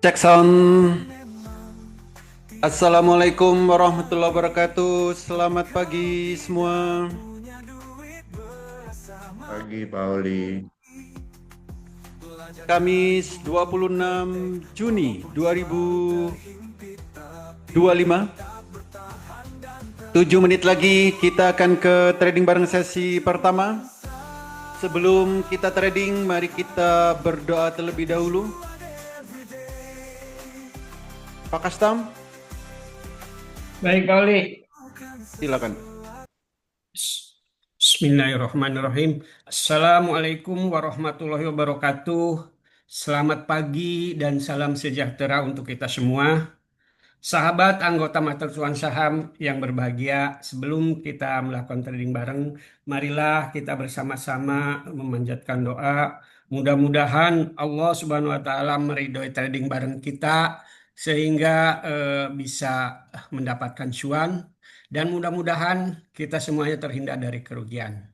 Cek sound. Assalamualaikum warahmatullahi wabarakatuh. Selamat pagi semua. Pagi, Pauli. Kamis 26 Juni 2025. 7 menit lagi kita akan ke trading bareng sesi pertama. Sebelum kita trading, mari kita berdoa terlebih dahulu. Pak Kastam, Baik, Pauli. silakan. Bismillahirrahmanirrahim. Assalamualaikum warahmatullahi wabarakatuh. Selamat pagi dan salam sejahtera untuk kita semua. Sahabat anggota Master Cuan Saham yang berbahagia, sebelum kita melakukan trading bareng, marilah kita bersama-sama memanjatkan doa. Mudah-mudahan Allah Subhanahu wa Ta'ala meridhoi trading bareng kita sehingga bisa mendapatkan cuan dan mudah-mudahan kita semuanya terhindar dari kerugian.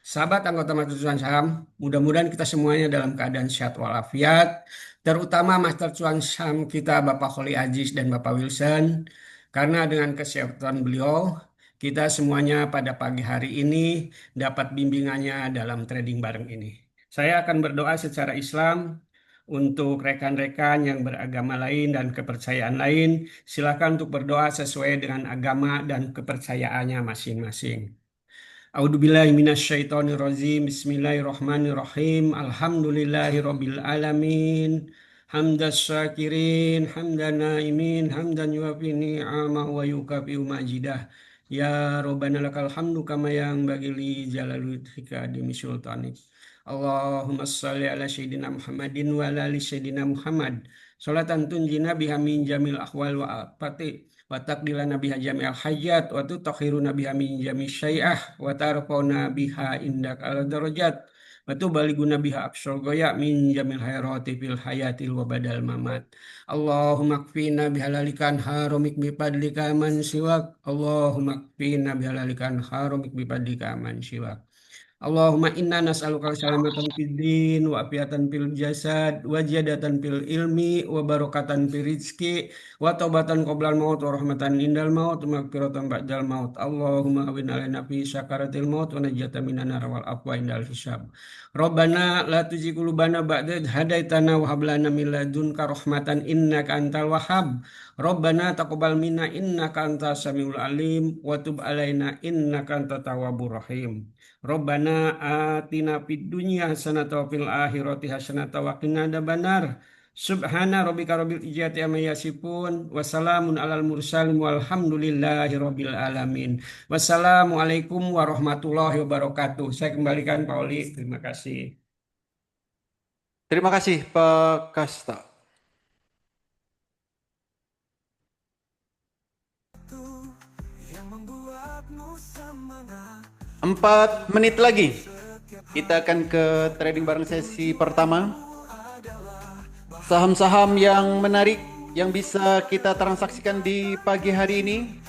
Sahabat anggota Master Cuan Saham, mudah-mudahan kita semuanya dalam keadaan sehat walafiat, terutama Master Cuan Saham kita Bapak Kholi Aziz dan Bapak Wilson, karena dengan kesehatan beliau, kita semuanya pada pagi hari ini dapat bimbingannya dalam trading bareng ini. Saya akan berdoa secara Islam untuk rekan-rekan yang beragama lain dan kepercayaan lain. Silakan untuk berdoa sesuai dengan agama dan kepercayaannya masing-masing. A'udzubillahi minasyaitonirrajim. Bismillahirrahmanirrahim. Alhamdulillahirabbil alamin. Hamdas syakirin, hamdan naimin, hamdan yuafi ni'ama wa yukafi majidah. Ya Rabbana lakal hamdu kama yang bagi li jalalutika demi sultanik. Allahumma salli ala Sayyidina Muhammadin wa ala ali Sayyidina Muhammad. Salatan tunjina biha min jamil ahwal wa afati wa taqdilana biha jami'al hajat wa tutakhiruna biha min jami' syai'ah wa tarfa'una biha indak ala darajat wa tubaliguna biha aqsal ghaya min jamil khairati fil hayatil wa badal mamat. Allahumma kfina bihalalikan harumik bipadlika man siwak. Allahumma kfina bihalalikan harumik bipadlika man siwak. Allahumma inna nas'aluka salamatan fid din wa afiatan fil jasad wa ziyadatan fil ilmi wa barakatan fil rizki wa taubatan qoblal maut wa rahmatan indal maut wa maghfiratan ba'dal maut. Allahumma awin alaina fi sakaratil maut wa najatan minan nar wal afwa indal hisab. Rabbana la tuzigh qulubana ba'da idh hadaitana wa hab lana min ladunka rahmatan innaka antal wahhab. Rabbana taqabbal minna innaka antas samiul alim wa tub alaina innaka antat tawwabur rahim. Rabbana atina fid dunya hasanatan wa fil akhirati hasanatan wa qina adzabannar. Subhana rabbika rabbil izzati amma yasifun wa salamun alal mursalin walhamdulillahi rabbil alamin. Wassalamualaikum warahmatullahi wabarakatuh. Saya kembalikan Pak Oli. Terima kasih. Terima kasih Pak Kasta. Empat menit lagi kita akan ke trading bareng sesi pertama. Saham-saham yang menarik yang bisa kita transaksikan di pagi hari ini.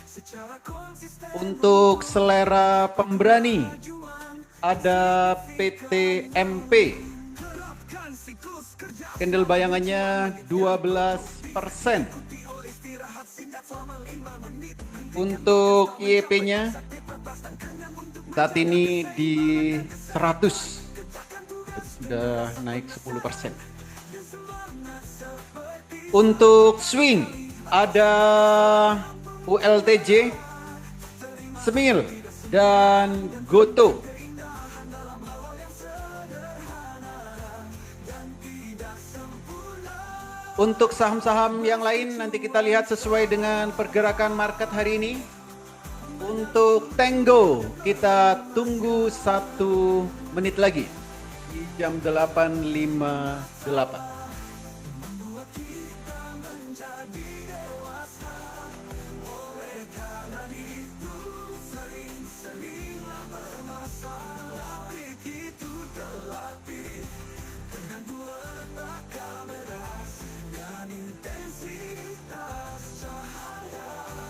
Untuk selera pemberani ada PTMP. Candle bayangannya 12%. Untuk YP-nya saat ini di 100, sudah naik 10%. Untuk swing ada ULTJ, Semil, dan Goto. Untuk saham-saham yang lain nanti kita lihat sesuai dengan pergerakan market hari ini. Untuk Tango kita tunggu 1 menit lagi di jam 8.58.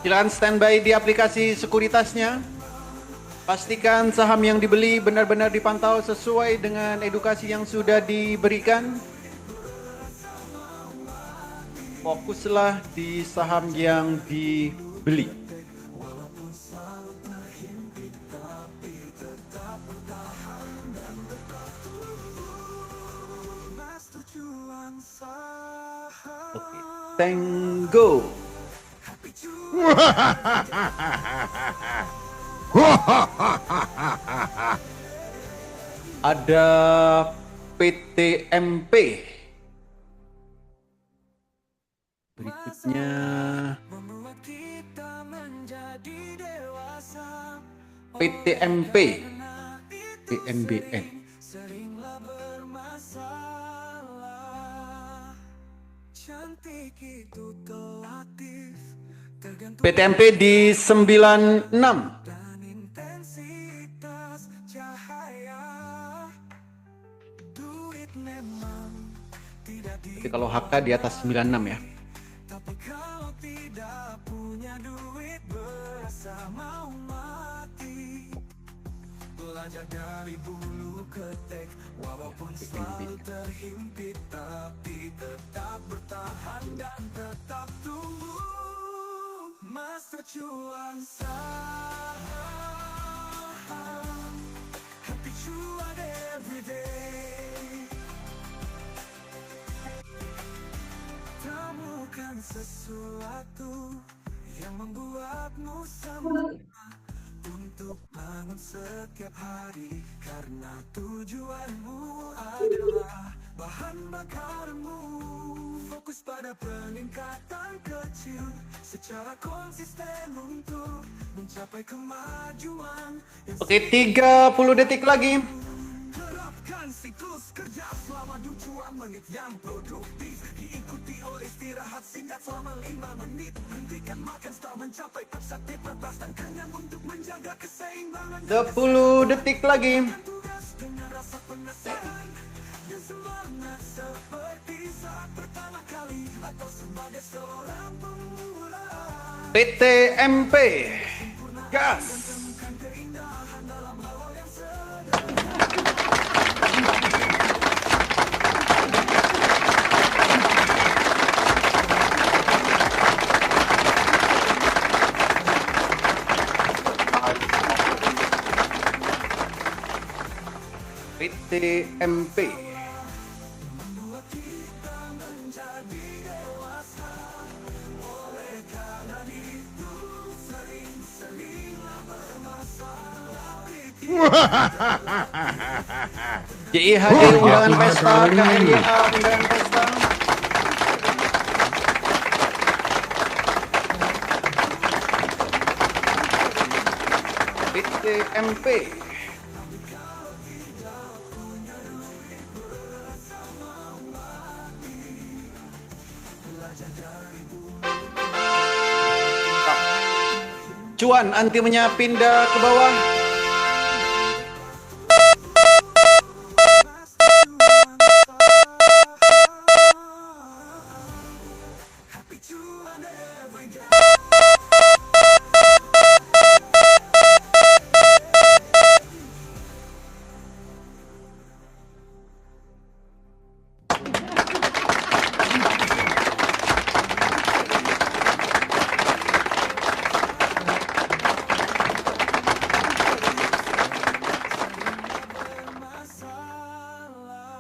Silakan standby di aplikasi sekuritasnya. Pastikan saham yang dibeli benar-benar dipantau sesuai dengan edukasi yang sudah diberikan. Fokuslah di saham yang dibeli. Oke, Tenggo. Ada PTMP. Berikutnya PTMP, PMBN. PTMP di 96. Jadi kalau HK di atas 96 ya. Temukan sesuatu yang membuatmu semangat untuk bangun setiap hari, karena tujuanmu adalah bahan bakarmu. Fokus pada peningkatan kecil secara konsisten untuk mencapai kemajuan. Oke, 30 detik lagi. Terapkan siklus kerja selama 2 menit yang produktif, diikuti oleh istirahat singkat selama 5 menit. Hentikan makan setelah mencapai target batas dan kenyang untuk menjaga keseimbangan. 10 detik lagi. Tugas dengan rasa penasaran dan semangat seperti saat pertama kali atau sebagai seorang pemula. PTMP. Gas. Temukan keindahan dalam hal yang sederhana. PTMP. JIHD undangan pesta, KRYA undangan pesta. PTMP. Cuan antimenya pindah ke bawah.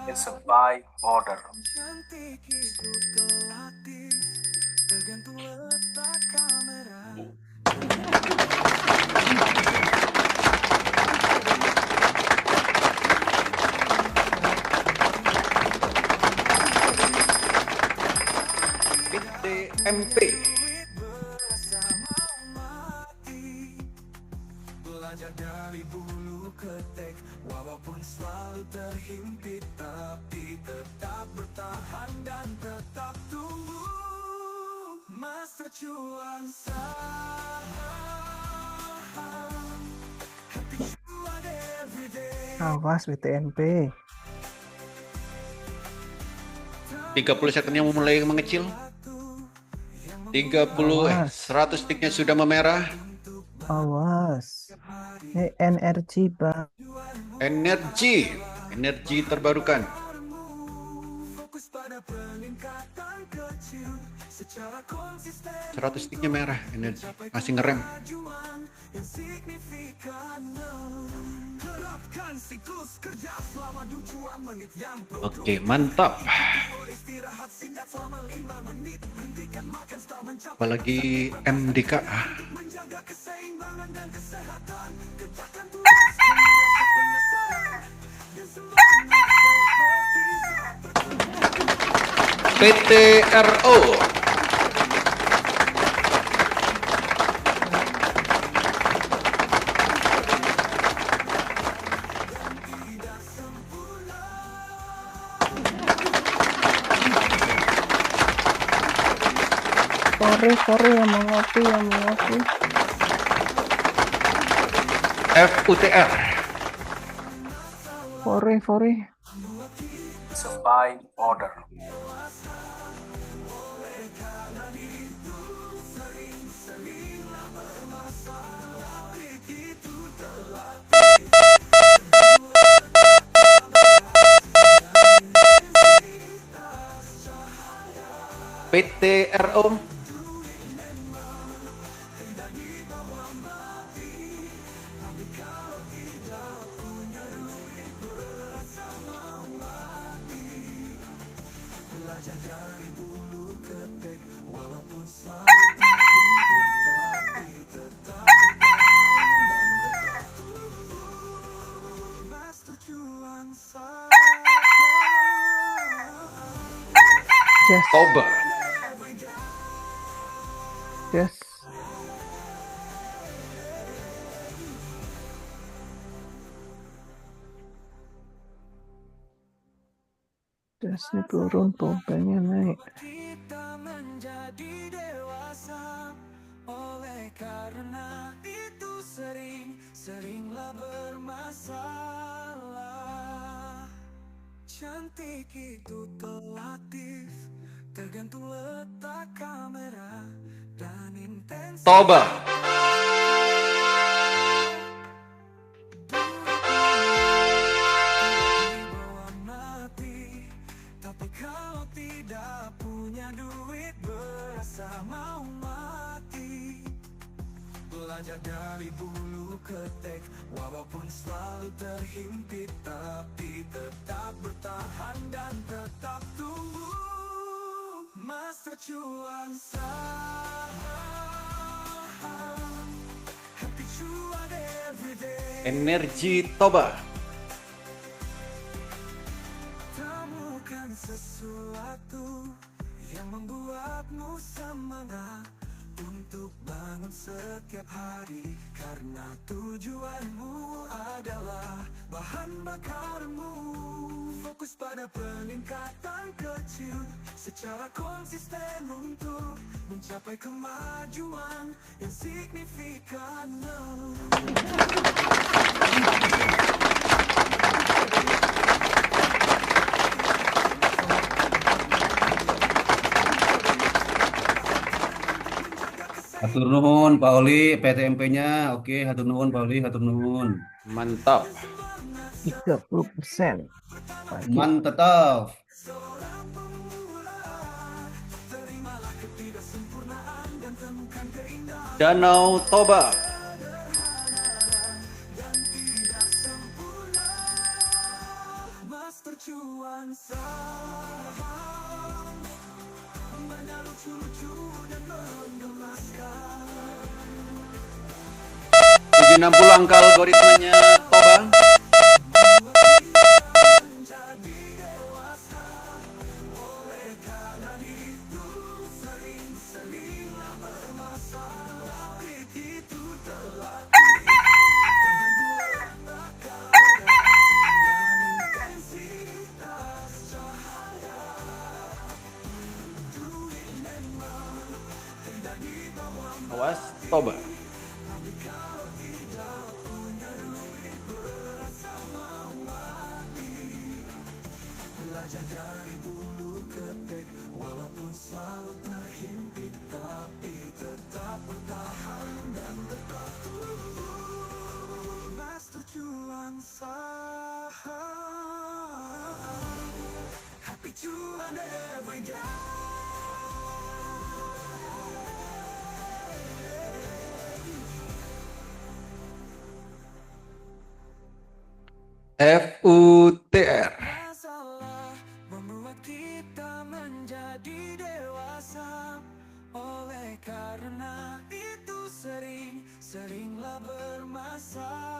It's a buy order. Cantik itu relatif, tergantung letak kamera. PTMP. Belajar dari bulu ketek, walaupun selalu terhimpit, tapi tetap bertahan dan tetap tumbuh. Master cuan saham, happy cuan everyday. Awas BTNP. 30 secondnya mulai mengecil. 100 tiknya sudah memerah. Awas. Energi, Bang. Energi terbarukan. Fokus pada peningkatan kecil secara konsisten. 100 sticknya merah, energi. Masih ngerem. Kemajuan yang signifikan. Terapkan siklus kerja selama 2 menit yang Oke, mantap. istirahat singkat selama 5 menit. Hentikan makan setelah mencapai Apalagi MDK. menjaga keseimbangan dan kesehatan. Katakan tulis dengan rasa penasaran dan semangat seperti saat PTRO. Sorry yang mau ngopi. FUTR. Sorry. It's a by order. PTRO. Yes. Toba. Yes. Jasnya turun, pompanya naik. kita menjadi dewasa. Oleh karena itu seringlah bermasalah. Cantik itu relatif, tergantung letak kamera dan intensitas. Toba. Dibawa mati, tapi kalau tidak punya duit berasa mau mati. Belajar dari bulu ketek, walaupun selalu terhimpit, tapi tetap bertahan dan tetap tumbuh. Master cuan saham, happy cuan everyday. Energi Toba. Temukan sesuatu yang membuatmu semangat untuk bangun setiap hari, karena tujuanmu adalah bahan bakarmu. Fokus pada peningkatan kecil secara konsisten untuk mencapai kemajuan yang signifikan. Hatur nuhun Pak Oli, PTMP-nya oke, hatur nuhun Pak Oli, hatur nuhun. Mantap. 30%. Pagi. Mantap. Danau Toba. Master cuan saham, banyak lucu-lucu dan menggemaskan. 760 angka algoritmanya Toba. Awas Toba. Master cuan saham, happy cuan every day. FUTR. Masalah membuat kita menjadi dewasa. Oleh karena itu seringlah bermasalah.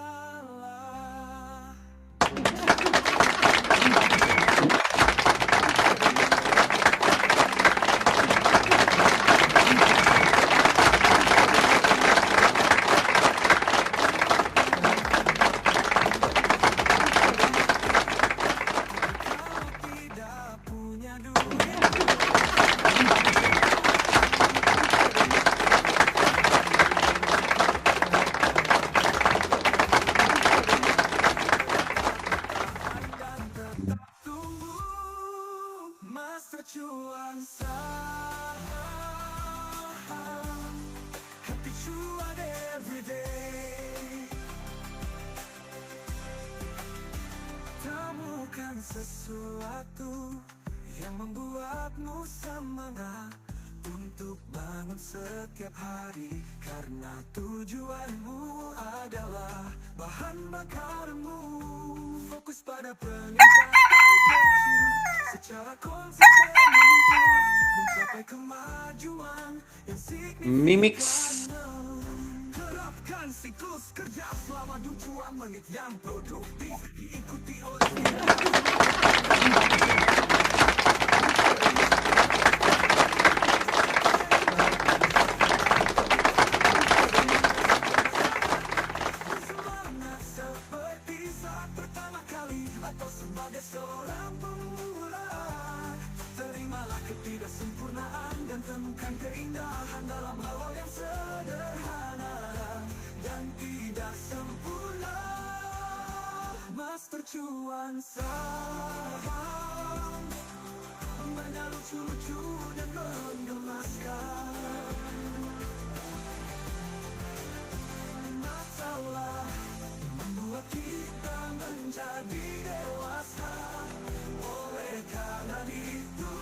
Kalau tidak punya duit, tunggu Master cuan saham, happy cuan everyday. Temukan sesuatu yang membuatmu semangat untuk bangun setiap hari, karena tujuanmu adalah bahan bakarmu. Fokus pada peningkatan kecil secara konsisten untuk mencapai kemajuan yang Mimix. Terapkan siklus kerja selama 2 menit yang produktif, diikuti oleh semangat seperti saat pertama kali atau sebagai seorang pemula. Terimalah ketidaksempurnaan dan temukan keindahan dalam hal yang sederhana dan tidak sempurna. Master cuan saham, banyak lucu-lucu dan menggemaskan. Masalah membuat kita menjadi dewasa. Oleh karena itu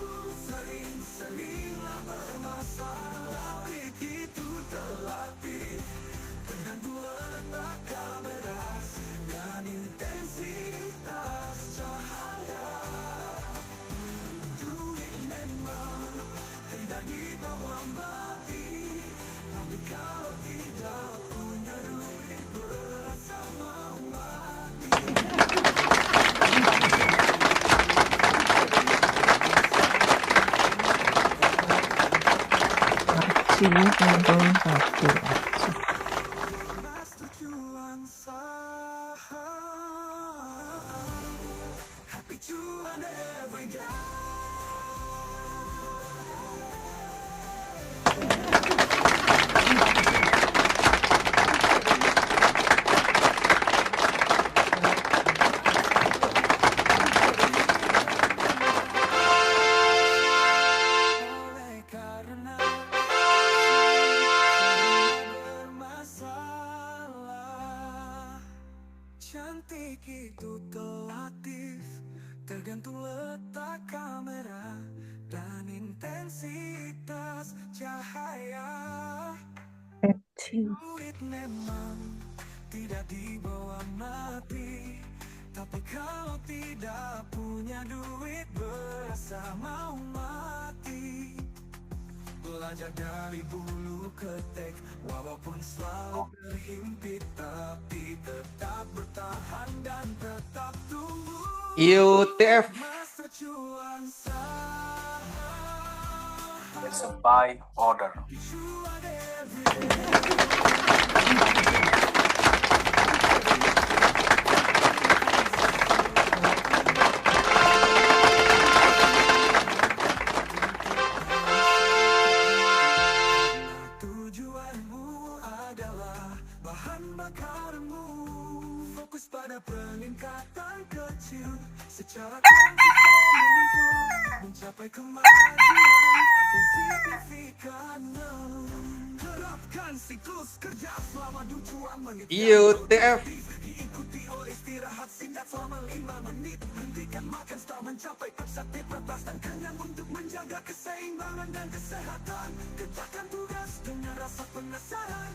seringlah bermasalah. Itu terlatih dengan letak kamera dan intensitas cahaya. Duit memang tidak dibawa mati, tapi kalau tidak punya duit berasa mau mati. Aksinya tinggal 1 aksi. Master cuan saham, happy cuan every day. Oleh karena bermasalah, cantik itu relatif, tergantung letak kamera dan intensitas cahaya. Duit memang tidak dibawa mati, tapi kalau tidak punya duit berasa mau mati. Belajar dari bulu ke tek, walaupun selalu berhimpit, tapi tetap bertahan dan tetap tumbuh. IUTF. Master cuan saham, It's a buy order. cuan everyday. Tujuanmu adalah bahan bakarmu. Fokus pada peningkatan kecil secara konsisten untuk mencapai kemajuan yang signifikan. Terapkan siklus kerja selama 2 menit. IUTF. selama 5 menit. Hentikan makan setelah mencapai sate pertas dan kenyang untuk menjaga keseimbangan dan kesehatan. Kerjakan tugas dengan rasa penasaran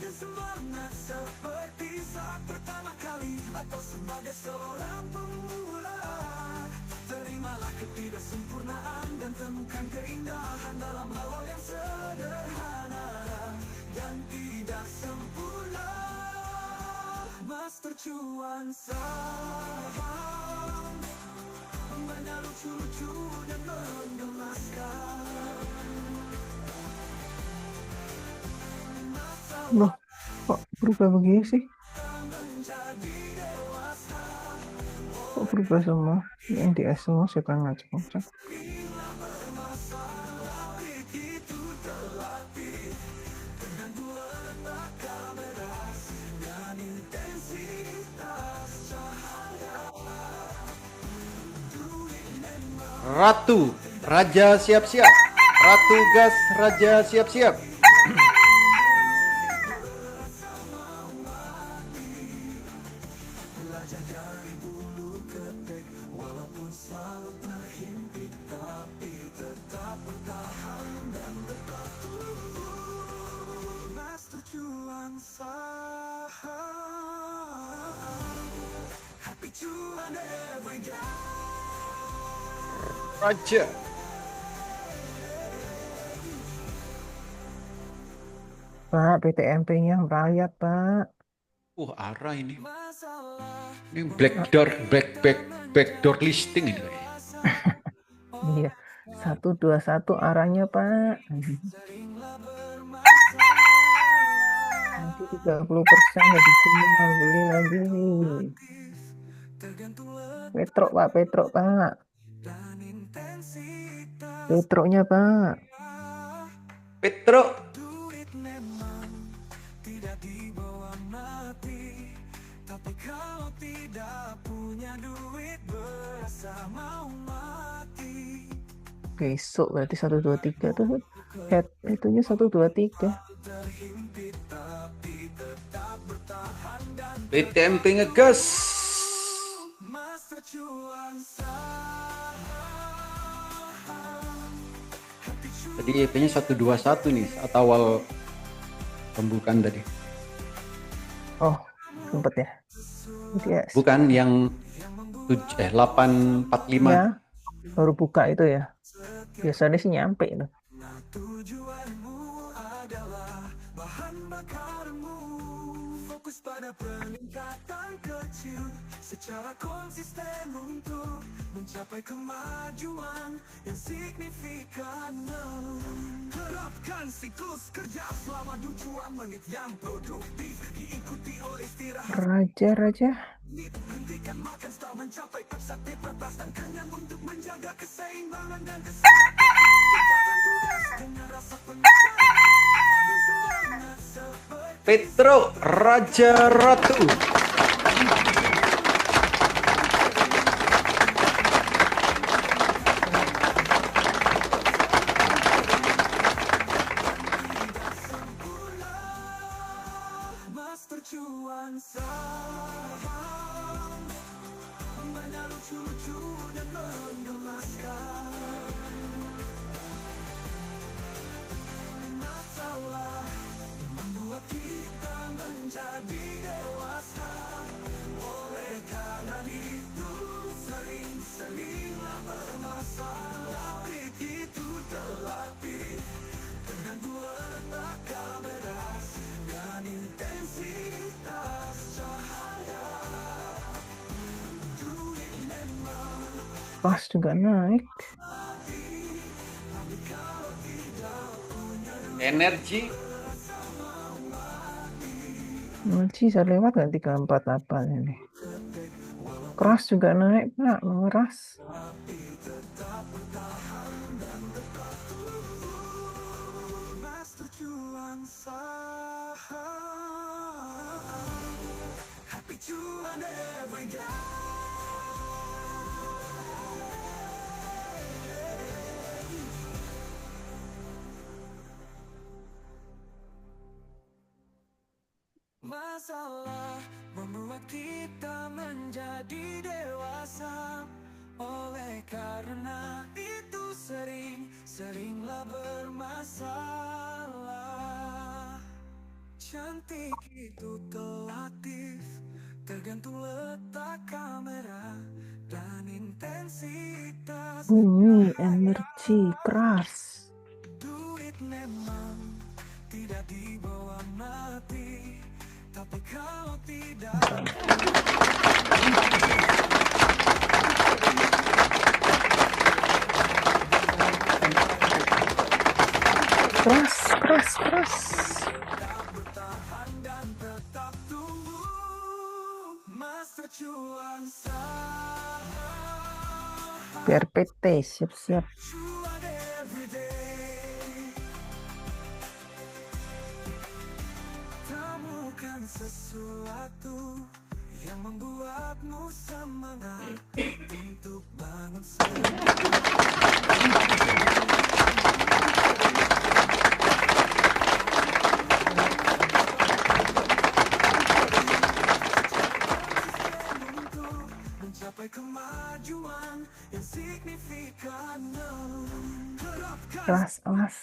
dan semangat seperti saat pertama kali atau sebagai seorang pemula. Terimalah ketidaksempurnaan dan temukan keindahan dalam hal yang sederhana dan tidak sempurna. Master Cuan Saham, banyak lucu-lucu dan menggemaskan. Loh, kok berubah begini sih? Kok berubah semua? Yang di S semua siapa yang ngacak-ngacak? Ratu, Raja siap-siap. Ratu gas, Raja siap-siap. Master Cuan Saham, happy cuan every day. Raja. Pak, PTMP-nya merayap, Pak. Arah ini. Ini backdoor listing ini. Iya, 121 arahnya, Pak. Nanti 30% jadi cuma beli lagi. Petrok, Pak, Petrok, Pak. Petroknya, Pak. Petro. Tidak dibawa mati, tapi kalau tidak punya duit berasa mau mati. Besok berarti 123 tuh. Head itunya 123. Terhimpit tapi tetap bertahan dan PTMP ngegas. Master Cuan Saham. Tadi EP-nya 121 nih saat awal pembukaan tadi. Oh, sempet ya. Yes. Bukan yang 845. Ya, baru buka itu ya. Biasanya sih nyampe itu. Tujuanmu adalah bahan bakarmu. Fokus pada peningkatan kecil secara konsisten untuk mencapai kemajuan yang signifikan. Terapkan siklus kerja selama 2 menit yang produktif. Diikuti oleh istirahat. Raja. Hentikan makan setelah mencapai sate pertas dan kenyang untuk menjaga keseimbangan dan kesehatan. Kerjakan tugas dengan rasa penasaran dan semangat seperti Petro, Raja Ratu. Master Cuan Saham, banyak lucu-lucu dan menggemaskan. Masalah membuat kita menjadi dewasa. Oleh karena itu sering-seringlah bermasalah. Itu terlatih dengan dua letakkan beras dan intensitas cahaya. Duit memang Pas juga naik. Energi. Bisa lewat nggak 348 ini. Keras juga naik, Pak. Mengeras. Master Cuan Saham, happy cuan every day. Masalah membuat kita menjadi bermasalah. Cantik itu relatif, tergantung letak kamera dan intensitas. Bunyi energi keras. Duit memang tidak dibawa mati, tapi kalau tidak Keras, keras, keras. bertahan dan tetap tumbuh, masa cuan sah, Biar PT, siap-siap. cuan everyday. Temukan sesuatu yang membuatmu semangat untuk bangun untuk mencapai kemajuan yang signifikan. Terapkan Kelas, kelas.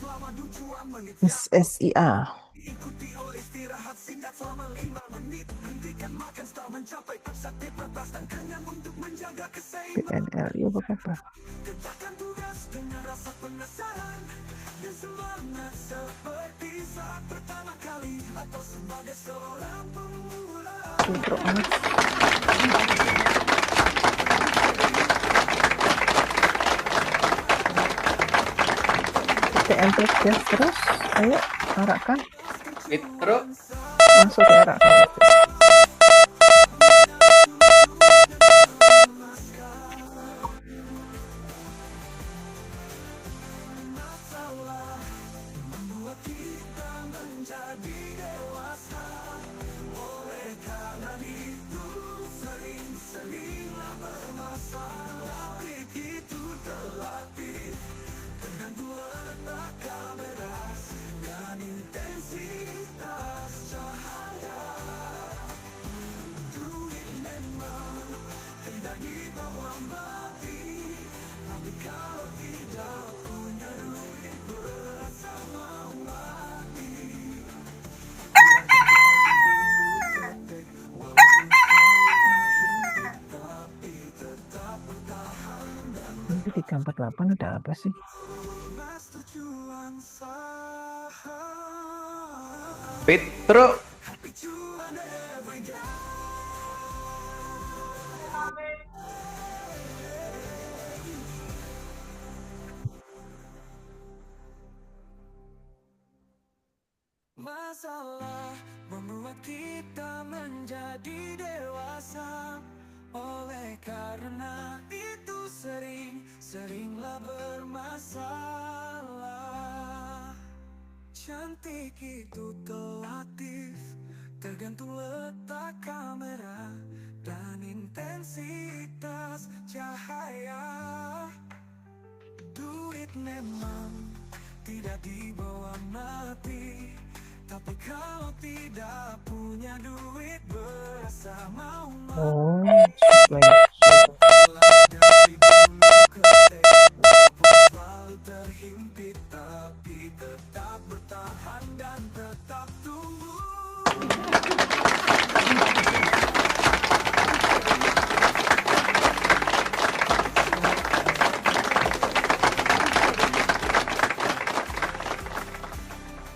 selama 2 menit, SSIA. ikuti oleh istirahat singkat selama 5 menit. Hentikan makan setelah mencapai aktivitas batas dan kenyang untuk menjaga keseimbangan. PNL, yuk apa? Kerjakan tugas dengan rasa penasaran dan semangat seperti saat pertama kali atau sebagai seorang pemula. Intro, mas. TMP gas terus. Ayo, arahkan. Petro, Masuk ke arahkan. Masalah membuat kita menjadi dewasa. Oleh karena itu sering-seringlah bermasalah. Itu terlatih tergantung letak kamera dan intensitas cahaya. Duit memang tidak dibawa mati, tapi kalau tidak punya duit berasa mau mati. Tapi tetap bertahan dan Ini 348 udah apa sih? mas tujuan sah. Petro, Cuan everyday. Masalah membuat kita menjadi dewasa. Oleh karena itu seringlah bermasalah. Cantik itu relatif, tergantung letak kamera dan intensitas cahaya. Duit memang tidak dibawa mati, tapi kalau tidak punya duit berasa mau mati. Oh, supply. Dari dulu ke walaupun selalu terhimpit, tapi tetap bertahan dan tetap tumbuh.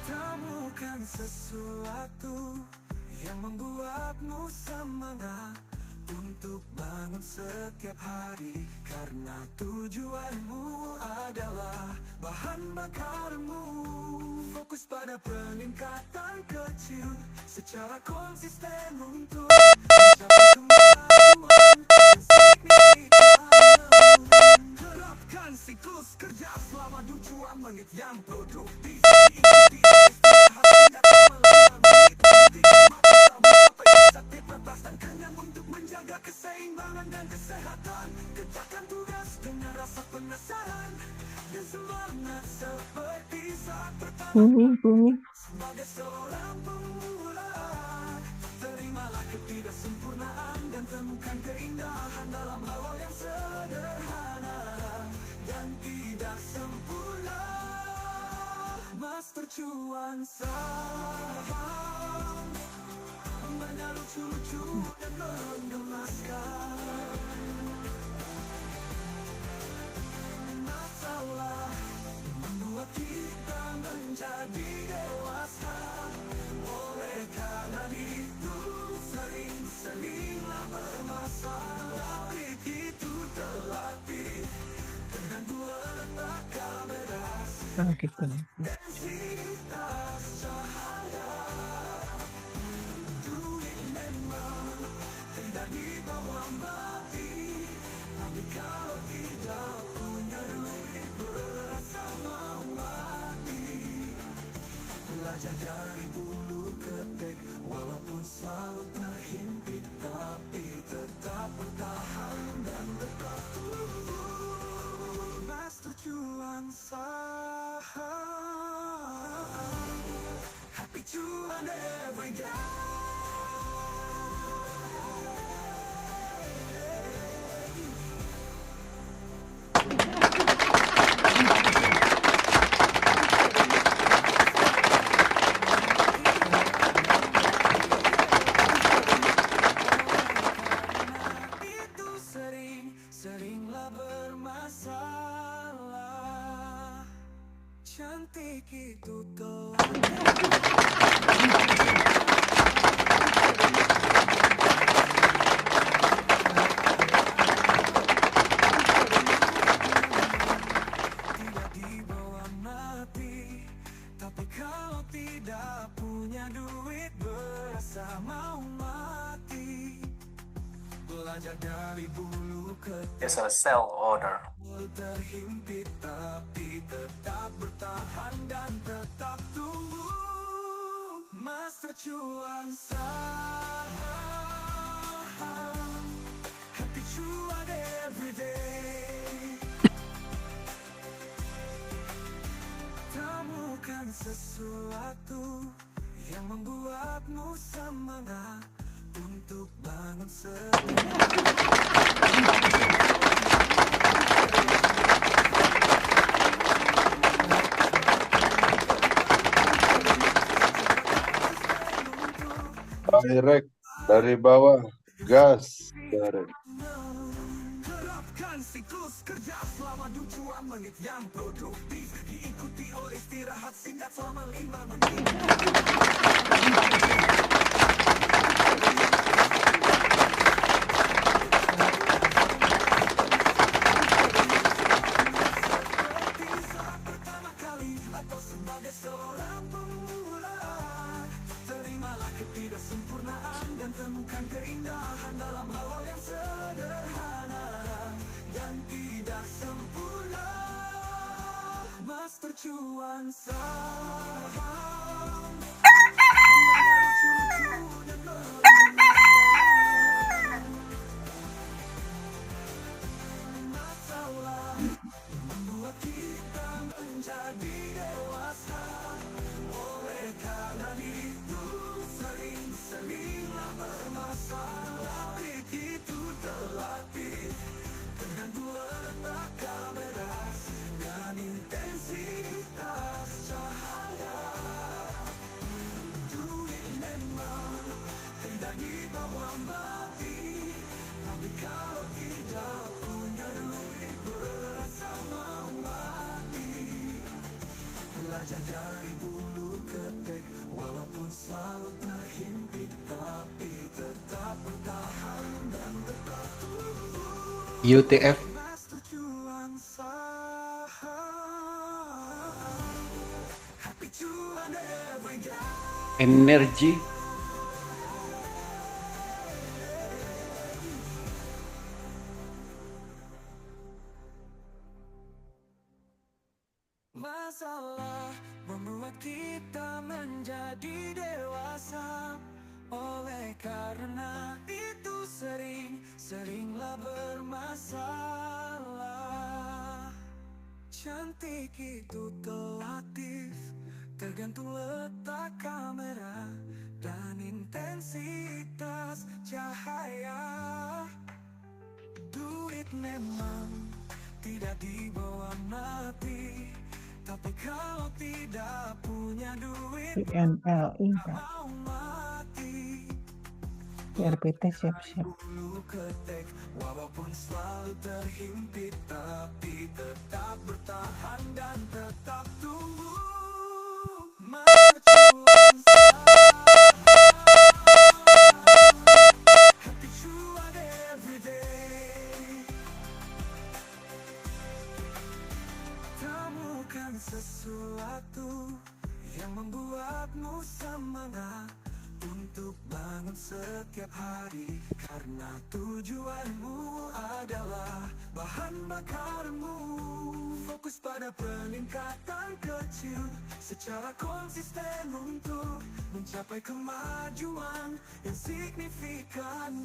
Temukan sesuatu yang membuatmu semangat untuk bangun setiap hari, karena tujuanmu adalah bahan bakarmu. Fokus pada peningkatan kecil secara konsisten untuk mencapai kemajuan yang signifikan. Terapkan siklus kerja selama 2 menit yang produktif. Ikuti istirahat singkat selama 5 menit. Hentikan makan setelah mencapai aktivitas dan kenyang untuk menjaga keseimbangan dan kesehatan. Kerjakan tugas dengan rasa penasaran dan semangat seperti saat pertama Bunyi. sebagai seorang pemula. Terimalah ketidaksempurnaan dan temukan keindahan dalam hal yang sederhana dan tidak sempurna. cuan saham, banyak lucu-lucu dan menggemaskan. Masalah membuat kita menjadi dewasa. Oleh karena itu sering-seringlah bermasalah. Itu terlatih dengan dua letak kamera, Gitu. densitas cahaya. Duit memang tidak dibawa mati, tapi kalau tidak punya duit berasa mau mati. Belajar dari bulu ketek, walaupun selalu terhimpit, tapi tetap bertahan dan tetap tumbuh. Master cuan saham, happy cuan every day. Itu seringlah bermasalah. Cantik itu telah tidak dibawa mati, tapi kalau tidak punya duit berasa mau mati. Belajar dari bulu ketek, It's a sell order. terhimpit tapi tetap bertahan dan tetap tumbuh. Master cuan saham, happy cuan everyday. Temukan sesuatu yang membuatmu semangat untuk bangun setiap. Direct dari bawah, gas direct. Terapkan siklus kerja selama 2 menit yang produktif. Diikuti oleh istirahat singkat selama 5 menit. Seperti saat pertama kali atau sebagai seorang pemula, terimalah ketidaksempurnaan dan temukan keindahan dalam hal yang sederhana dan tidak sempurna. Master cuan saham, lucu-lucu dan menggemaskan. Masalah membuat kita menjadi dewasa. Oleh karena itu sering-seringlah bermasalah. Itu terlatih dengan dua letak kamera dan intensitas cahaya. Duit memang tidak dibawa mati, tapi kalau tidak punya duit berasa mau mati. Belajar dari bulu ketek, walaupun selalu terhimpit, tapi tetap bertahan dan tetap tumbuh. UTF Master cuan saham, happy cuan every day. energi Masalah membuat kita menjadi dewasa. Oleh karena itu seringlah bermasalah. Cantik itu relatif, tergantung letak kamera dan intensitas cahaya. Duit memang tidak dibawa mati, tapi Tapi kalau tidak punya duit INLI Pak. mau mati. RPT siap-siap. Bulu ketek walaupun selalu terhimpit, tapi tetap bertahan dan tetap tumbuh. Majuan hati cuan everyday. Temukan sesuatu yang membuatmu semangat untuk bangun setiap hari, karena tujuanmu adalah bahan bakarmu. Fokus pada peningkatan kecil secara konsisten untuk mencapai kemajuan yang signifikan.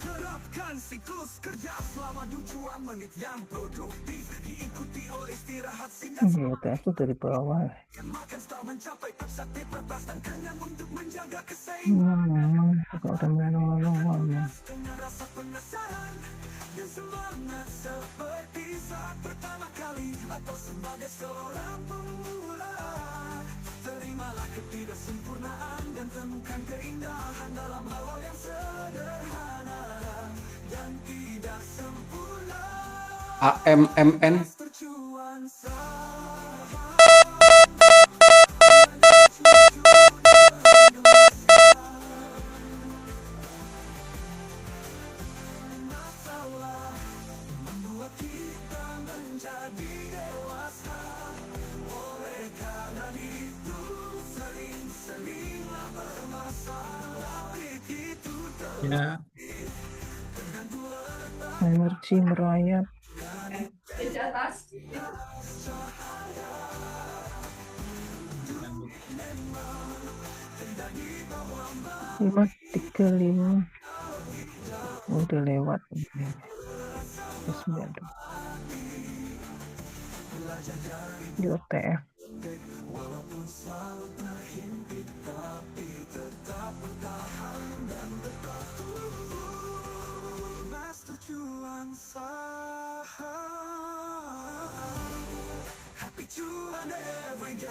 Terapkan siklus kerja selama 2 menit yang produktif, diikuti oleh istirahat singkat. Tes tuh dari bawah. Makan setelah mencapai sakit bebas dan kenyang untuk menjaga keseimbangan. Kok udah mulai nongol-nongol. Dengan rasa penasaran dan semangat seperti saat pertama kali atau sebagai seorang pemula. Terimalah ketidaksempurnaan dan temukan keindahan dalam hal yang sederhana dan tidak sempurna. AMMN. Tercuan masalah membuat kita menjadi dewasa. Oleh karena itu sering-seringlah bermasalah. Itu Ya, Energi merayap. Lima 35 udah lewat ini. Terus di OTF. walaupun selalu terhimpit, tapi tetap bertahan dan tetap tumbuh. Mas tujuan happy cuan every day.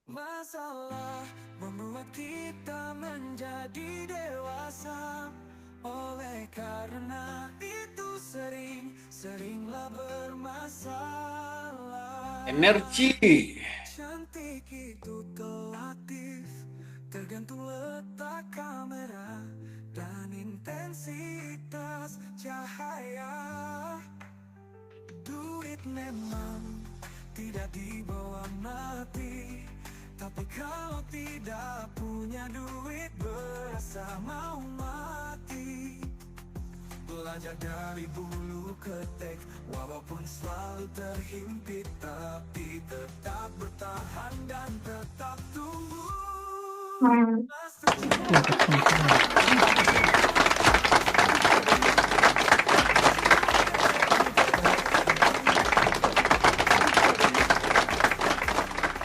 Masalah membuat kita menjadi dewasa. Oleh karena itu seringlah bermasalah. Energi. Cantik itu relatif, tergantung letak kamera dan intensitas cahaya. Duit memang tidak dibawa mati, tapi kalau tidak punya duit berasa mau mati. Belajar dari bulu ketek walaupun selalu terhimpit, tapi tetap bertahan dan tetap tumbuh.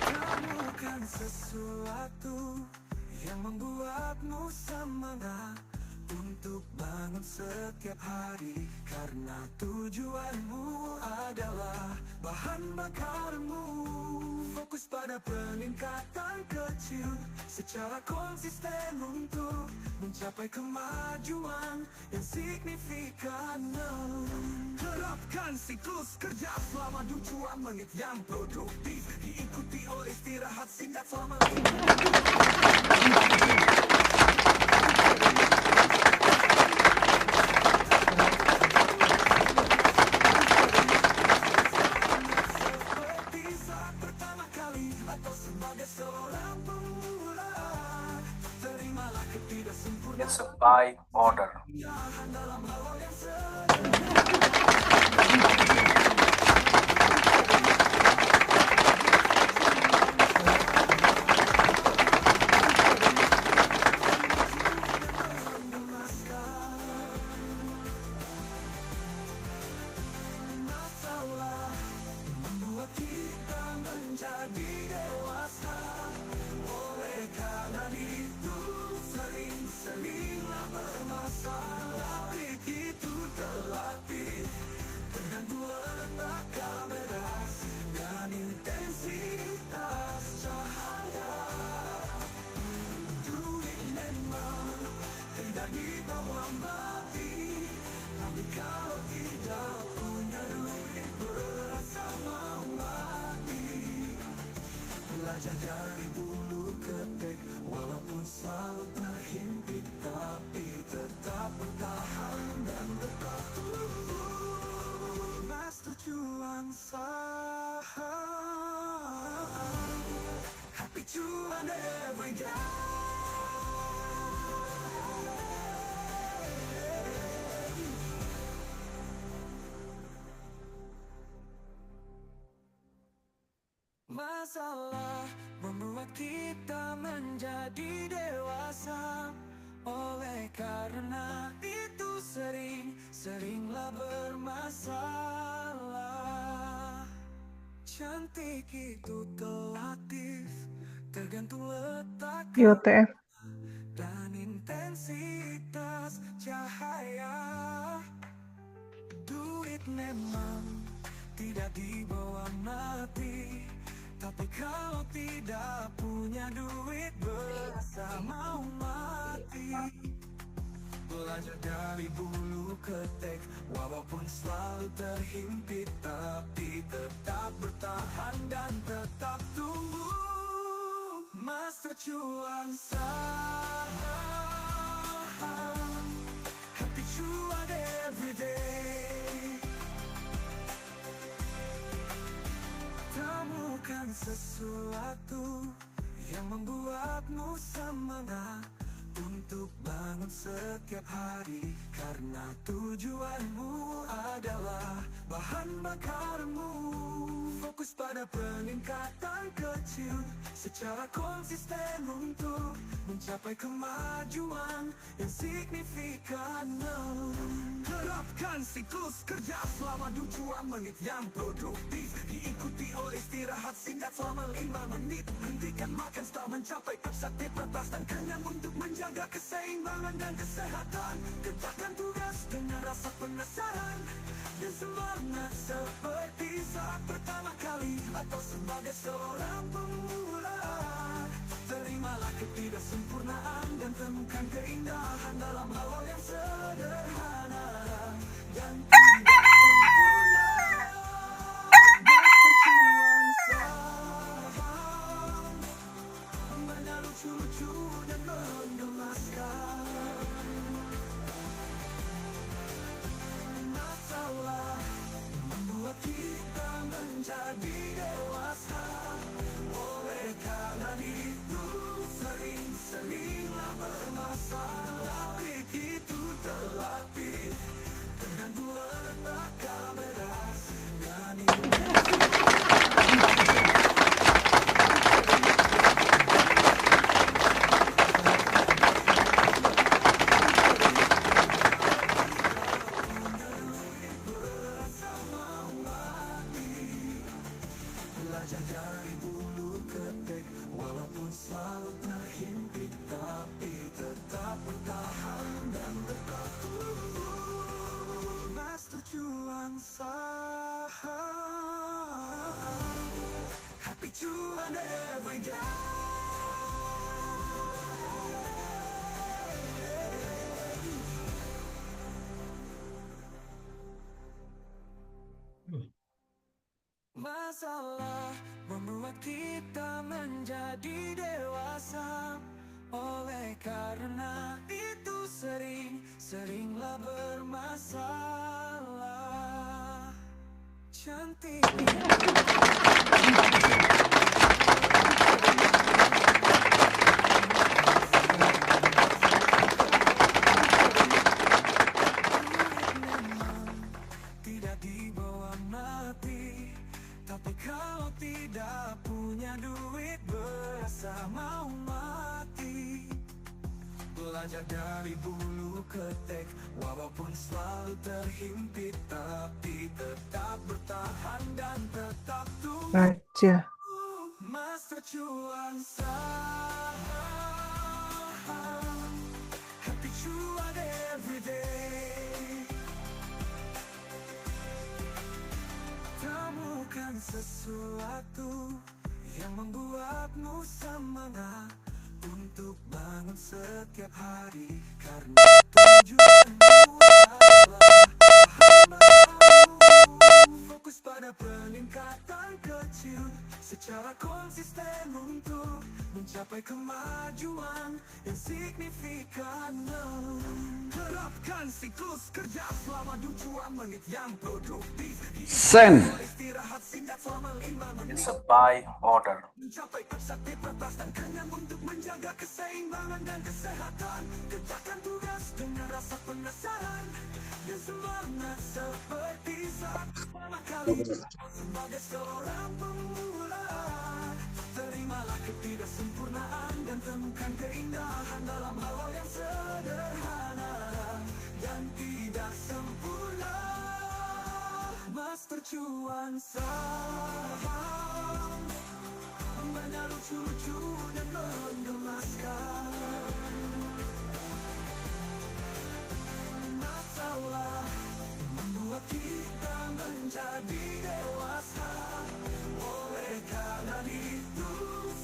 Temukan sesuatu yang membuatmu semangat untuk bangun setiap hari, karena tujuanmu adalah bahan bakarmu. Fokus pada peningkatan kecil secara konsisten untuk mencapai kemajuan yang signifikan. Terapkan siklus kerja selama 2 menit yang produktif, diikuti oleh istirahat singkat selama 5 menit. It's a buy order. Masalah membuat kita menjadi dewasa. Oleh karena Belajar dari bulu ketek, walaupun selalu terhimpit, tapi tetap bertahan dan tetap tumbuh. Master Cuan Happy Cuan every day. Masalah membuat kita menjadi dewasa. Oleh karena itu seringlah bermasalah. Cantik itu relatif, tergantung letak YOTF. dan intensitas cahaya. Duit memang tidak dibawa mati, tapi kalau tidak punya duit berasa mau mati. Belajar dari bulu ketek, walaupun selalu terhimpit, tapi tetap bertahan dan tetap tumbuh. Master Cuan Happy Cuan everyday. Temukan sesuatu yang membuatmu semangat untuk bangun setiap hari, karena tujuanmu adalah bahan bakarmu. Fokus pada peningkatan kecil secara konsisten untuk mencapai kemajuan yang signifikan. Terapkan siklus kerja selama 2 menit yang produktif, diikuti oleh istirahat singkat selama 5 menit. Hentikan makan setelah mencapai aktivitas dan kenyang untuk menjaga keseimbangan dan kesehatan. Kerjakan tugas dengan rasa penasaran dan semangat seperti saat pertama kali atau sebagai seorang pemula. Terimalah ketidaksempurnaan dan temukan keindahan dalam hal yang sederhana dan tidak sempurna. Master Cuan banyak lucu-lucu dan menggemaskan. Masalah membuat kita menjadi dewasa. Oleh karena itu seringlah bermasalah. Itu terlatih tergantung letak kamera dan belajar dari bulu ketek, walaupun selalu terhimpit, tapi tetap bertahan dan tetap tumbuh. Master Cuan Happy Cuan every day. Masalah membuat kita menjadi dewasa. Oleh karena itu seringlah bermasalah. Cantik tidak dibawa mati, tapi kalau tidak punya duit berasa mau mati. Belajar dari bulu ketek, walaupun selalu terhimpit, tapi tetap bertahan dan tetap tumbuh. Raja. Master Cuan Happy Cuan everyday. Temukan sesuatu yang membuatmu semangat untuk bangun setiap hari, karena tujuanmu adalah bahan bakarmu. Fokus pada peningkatan kecil secara konsisten untuk mencapai kemajuan yang signifikan. Terapkan siklus kerja selama 2 menit yang produktif. Send. Istirahat singkat selama 5 menit. It's a buy order. Mencapai aktivitas dan kenyang untuk menjaga keseimbangan dan kesehatan. Kerjakan tugas dengan rasa penasaran dan semangat seperti saat pertama kali sebagai seorang pemula. Terimalah ketidaksempurnaan dan temukan keindahan dalam hal yang sederhana dan tidak sempurna. Master Cuan Saham, banyak lucu-lucu dan menggemaskan. Masalah membuat kita menjadi dewasa. Oleh karena itu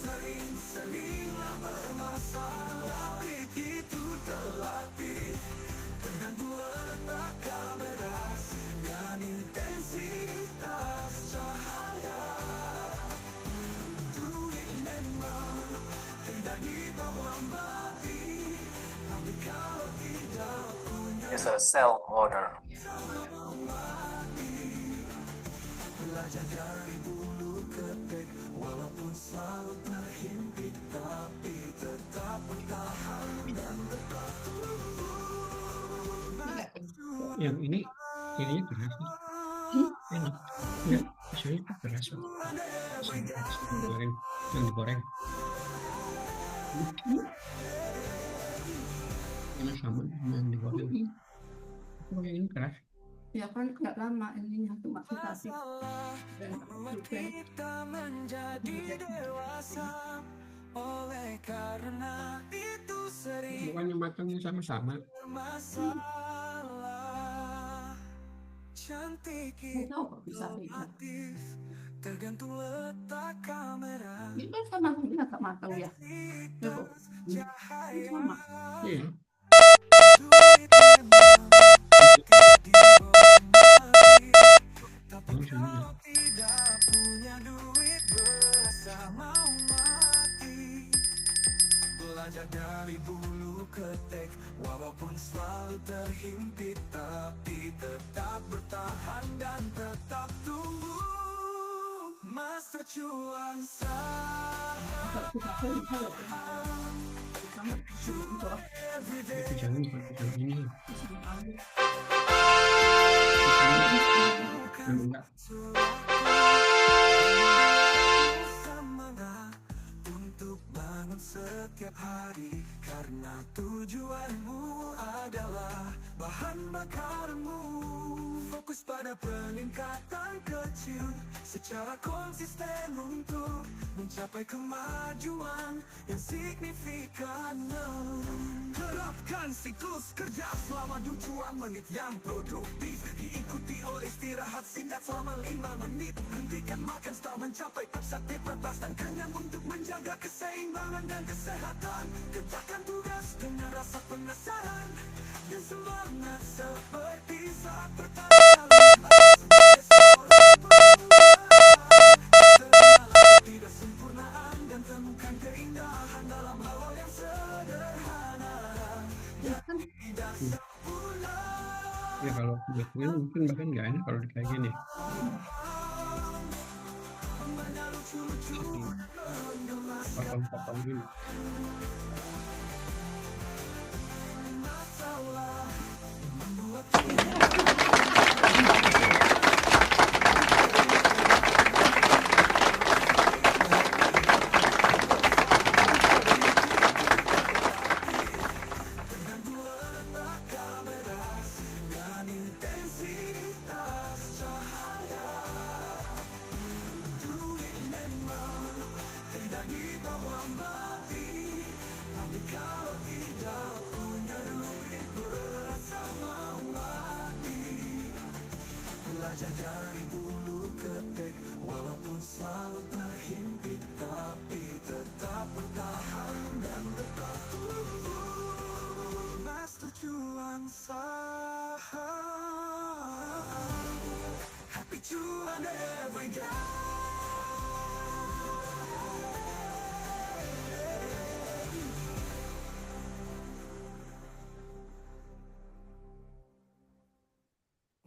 sering-seringlah bermasalah. Itu terlatih dengan letak kamera dan intensitas cahaya. Duit memang tidak dibawa mati, tapi kalau tidak punya It's a sell order. belajar dari bulu ketek, walaupun selalu terhimpit, tapi tetap bertahan dan tetap Yang ini keras nih. Enak. Enggak, hasilnya kok keras. Yang digoreng. Ini sama dengan yang digoreng. Kok yang ini keras? Ya kan nggak lama ininya cuma dikasih dan kita menjadi dewasa. Oleh karena itu sering Bukannya matangnya sama-sama. masalah. Cantik nggak tahu kok bisa beda. aktif, tergantung letak kamera. Ini kan sama ini agak matang ya. Ya kok ini sama. Iya. Tapi kalau tidak punya duit berasa mau mati. Belajar dari bulu ketek, walaupun selalu terhimpit, tapi tetap bertahan dan tetap tumbuh. Master Cuan Saham. Itu jangan bukan ini. Enggak. Semangat untuk bangun setiap hari, karena tujuanmu adalah bahan bakarmu. Fokus pada peningkatan kecil secara konsisten untuk mencapai kemajuan yang signifikan. Terapkan siklus kerja selama 2 menit yang produktif. Diikuti oleh istirahat singkat selama 5 menit. Hentikan makan setelah mencapai aktivitas dan kenyang untuk menjaga keseimbangan dan kesehatan. Kerjakan tugas dengan rasa penasaran dan semangat seperti saat pertama kali sebagai seorang pemula. Terimalah ketidaksempurnaan dan temukan keindahan dalam hal yang sederhana dan tidak sempurna. Ya kalau buatnya mungkin bahkan nggak enak kalau kayak gini. Banyak lucu-lucu menggemaskan. Potong-potong gini. Masalah membuat dengan letak kamera dan intensitas cahaya. Duit memang tidak dibawa mati, tapi kalau tidak punya duit berasa mau mati.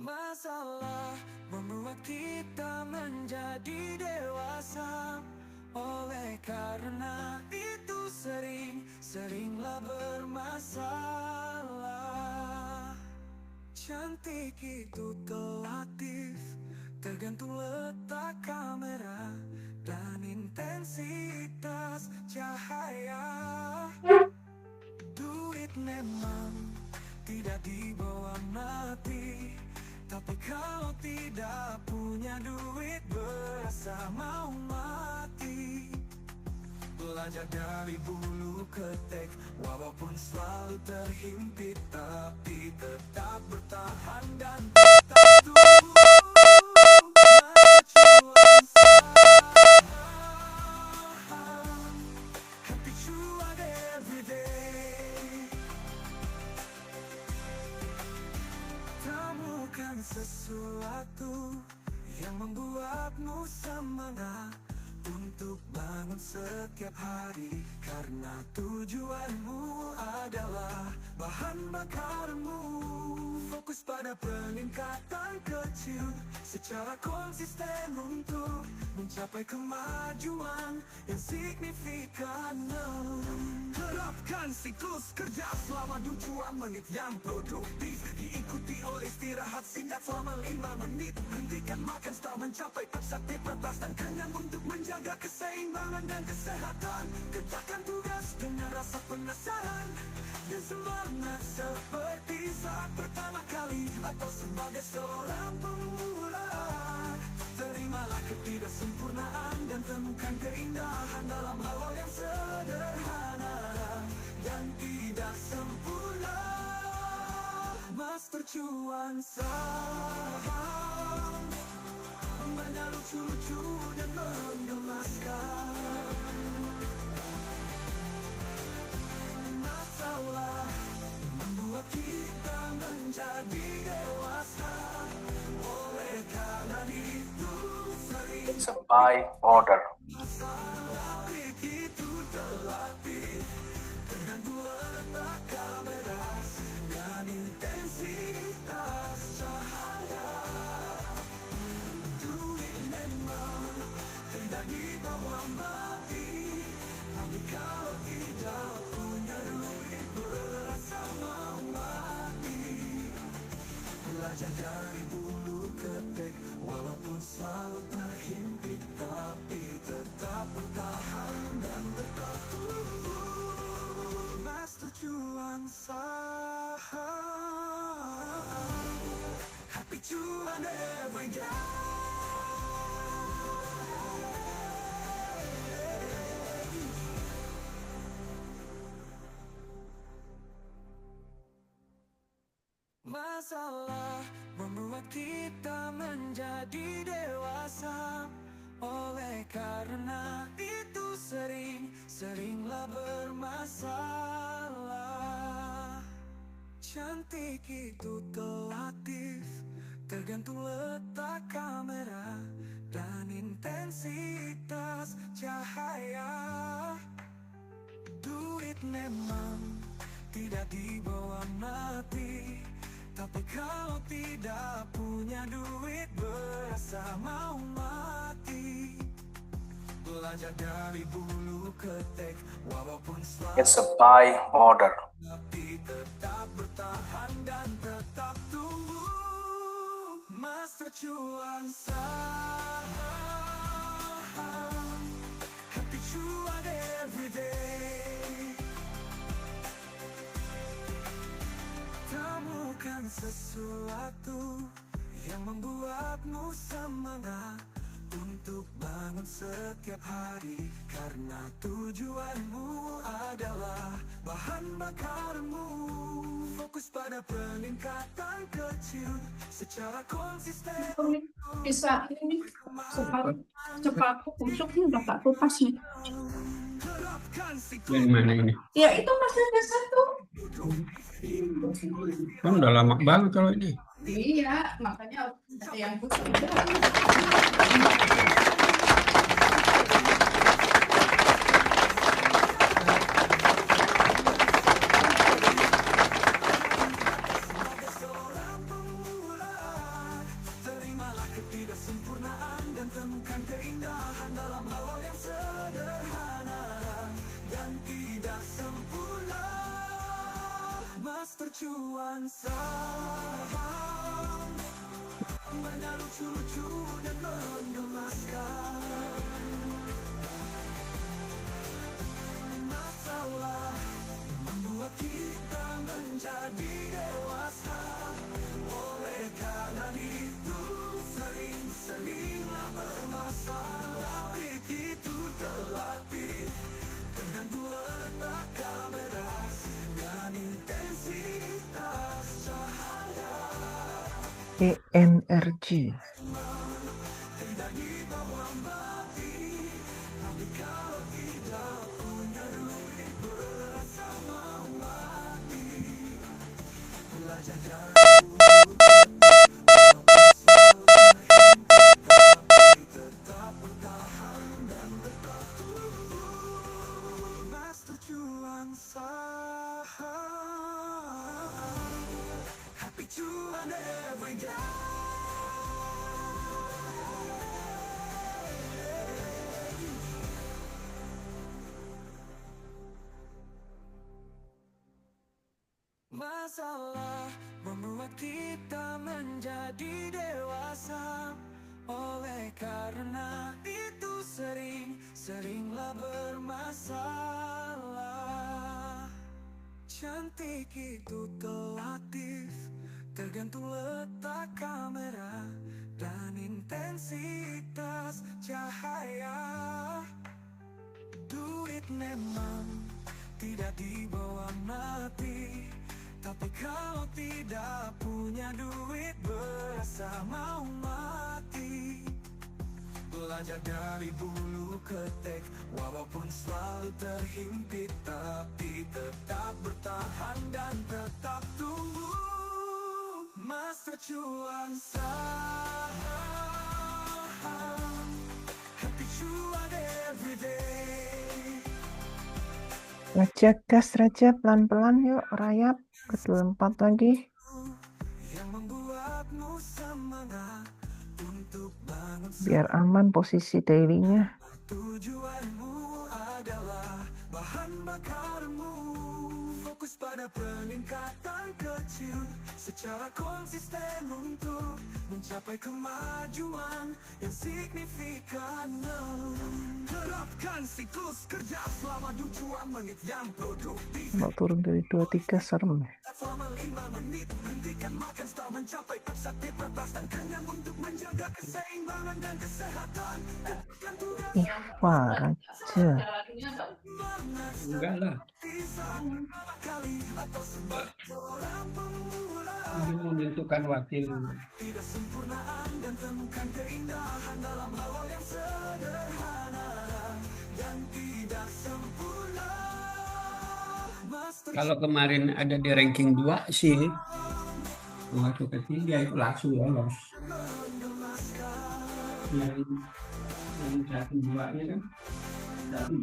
Masalah membuat kita menjadi dewasa. Oleh karena itu seringlah bermasalah. Cantik itu relatif, tergantung letak kamera dan intensitas cahaya. Duit memang tidak dibawa mati, tapi kalau tidak punya duit berasa mau mati. Belajar dari bulu ketek, walaupun selalu terhimpit, tapi tetap bertahan dan tetap tumbuh. Majuan saham, happy cuan everyday. Temukan sesuatu yang membuatmu semangat untuk bangun setiap hari, karena tujuanmu adalah bahan bakarmu. Fokus pada peningkatan kecil secara konsisten untuk mencapai kemajuan yang signifikan. Terapkan siklus kerja selama 2 menit yang produktif, diikuti oleh istirahat singkat selama 5 menit. Hentikan makan setelah mencapai aktivitas dan kenyang untuk menjaga keseimbangan dan kesehatan. Kerjakan tugas dengan rasa penasaran dan semangat seperti saat pertama kali atau sebagai seorang pemula. Terimalah ketidaksempurnaan dan temukan keindahan dalam hal yang sederhana dan tidak sempurna. Master cuan saham, banyak lucu-lucu dan menggemaskan. Masalah membuat kita menjadi dewasa. Oleh karena itu sering It's a by order. masalah itu terlatih dengan letak kamera dan intensitas cahaya. Duit memang tidak dibawa mati, tapi kalau tidak punya duit berasa mau mati. Belajar dari bulu ketek, walaupun selalu terhimpit, tapi tetap bertahan dan tetap tumbuh. Master cuan saham, happy cuan every day. Masalah membuat kita menjadi dewasa. Oleh karena itu seringlah bermasalah. Cantik itu relatif, tergantung letak kamera dan intensitas cahaya. Duit memang tidak dibawa mati, tapi kalau tidak punya duit berasa mau mati. Belajar dari bulu ketek, walaupun It's a selalu by order. tapi tetap bertahan dan tetap tumbuh. Master cuan saham, happy cuan everyday. Temukan sesuatu yang membuatmu semangat untuk bangun setiap hari, karena tujuanmu adalah bahan bakarmu. Fokus pada peningkatan kecil secara konsisten. Bisa ini sepatu kusuk ini udah tak kupas nih. Terapkan siklus Dari mana ini? Ya itu masih ada satu. Kan udah lama banget kalau ini. Iya, makanya ada yang putih. Terimalah ketidaksempurnaan dan temukan keindahan dalam hal yang sederhana dan tidak sempurna. Master cuan saham banyak lucu-lucu dan menggemaskan. Masalah membuat kita menjadi dewasa. Oleh karena itu sering-seringlah bermasalah. Itu terlatih dengan letak kamera dan intensitas cahaya. ENRG. Tidak dibawa mati, tapi kalau tidak punya duit bersama mati. Belajar dari tetap bertahan dan tetap tumbuh. Master cuan saham, happy cuan every day. Masalah membuat kita menjadi dewasa. Oleh karena itu seringlah bermasalah. Cantik itu relatif, tergantung letak kamera dan intensitas cahaya. Duit memang tidak dibawa mati, tapi kalau tidak punya duit berasa mau mati. Belajar dari bulu ketek, walaupun selalu terhimpit, tapi tetap bertahan dan tetap tumbuh. Master cuan saham, happy cuan everyday. Raja gas, Raja, pelan-pelan yuk, rayap. Kedua 4 lagi. Yang membuatmu semangat untuk bangun. Biar aman posisi dailynya. Tujuanmu adalah bahan bakarmu. Fokus pada peningkatan kecil secara konsisten untuk mencapai kemajuan yang signifikan. Terapkan siklus kerja selama 2 menit yang produktif. Kalau turun dari 23 serem. Selama 5 menit, hentikan makan setelah mencapai aktivitas bebas dan kenyang untuk menjaga keseimbangan dan kesehatan. Iva, Raja. Enggak lah. Ini menentukan wakil. Sempurnaan dan temukan keindahan dalam hal yang sederhana dan tidak sempurna. Kalau kemarin ada di ranking 2 sih, waktu ketiga itu langsung lolos. Yang 1-2-nya kan tapi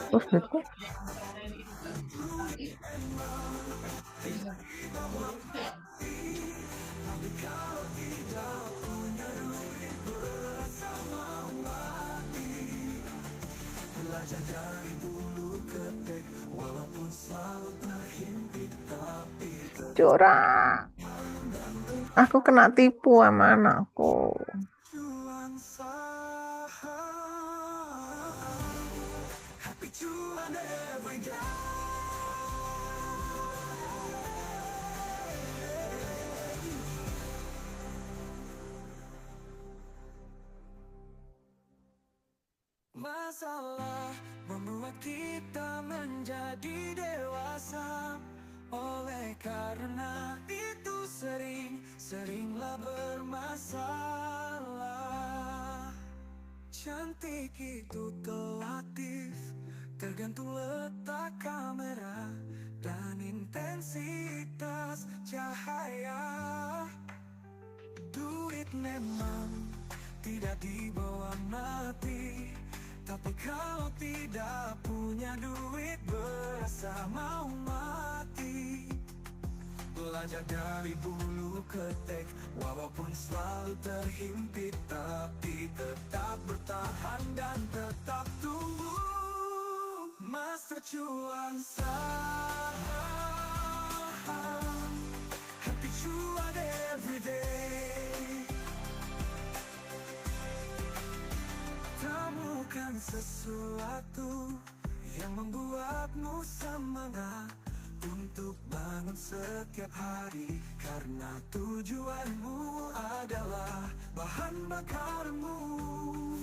Terus detik. Belajar dari bulu ketek, walaupun selalu terhimpit, tapi Curang. Aku kena tipu sama anakku. cuan saham, happy cuan every day. Masalah membuat kita menjadi dewasa. dewasa. Oleh karena itu seringlah bermasalah. Cantik itu relatif, tergantung letak kamera dan intensitas cahaya. Duit memang tidak dibawa mati, tapi kalau tidak punya duit berasa mau mati. Belajar dari bulu ketek, walaupun selalu terhimpit, tapi tetap bertahan dan tetap tumbuh. Master cuan saham, happy cuan everyday. Temukan sesuatu yang membuatmu semangat untuk bangun setiap hari, karena tujuanmu adalah bahan bakarmu.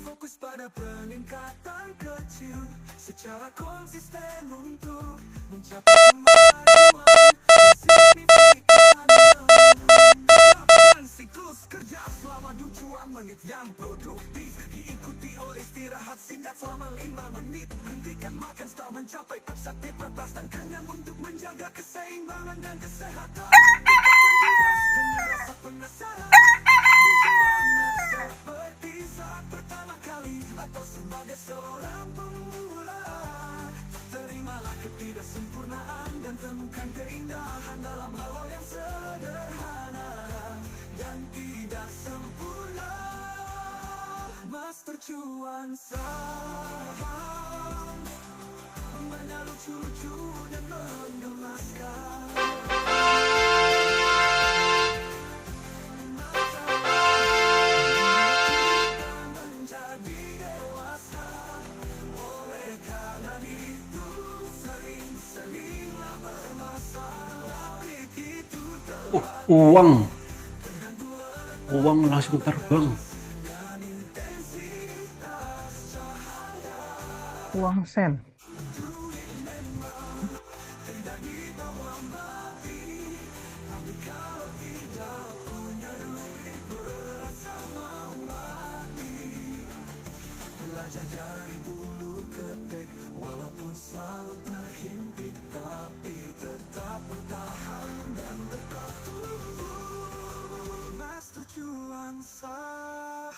Fokus pada peningkatan kecil secara konsisten untuk mencapai kemajuan signifikan. Terapkan siklus kerja selama 2 menit yang produktif, diikuti oleh istirahat singkat selama 5 menit. Hentikan makan setelah mencapai aktivitas dan kenyang untuk menjaga keseimbangan dan kesehatan. Tugas dengan rasa penasaran, seperti saat pertama kali atau sebagai seorang pemula. Terimalah ketidaksempurnaan dan temukan keindahan dalam hal yang sederhana dan tidak sempurna. Master cuan saham, mainnya lucu-lucu dan menggemaskan. Menjadi dewasa, oleh karena itu sering-seringlah bermasalah. Itu Uang langsung terbang. Uang sen. belajar dari bulu ketek, walaupun selalu terhimpit, tapi tetap bertahan dan tetap tumbuh. Master cuan saham,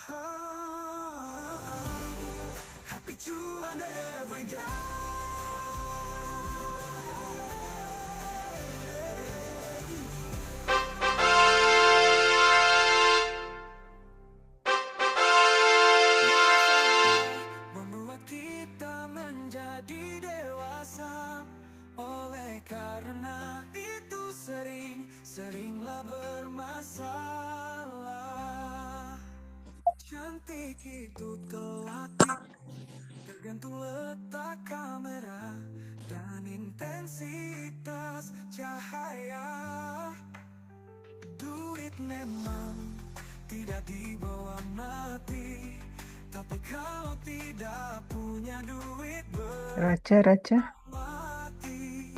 happy cuan every day. Membuat kita menjadi dewasa. Oleh karena itu seringlah bermasalah. Cantik itu relatif, tergantung letak kamera dan intensitas cahaya. Duit memang tidak dibawa mati, tapi kalau tidak punya duit Raja. mati.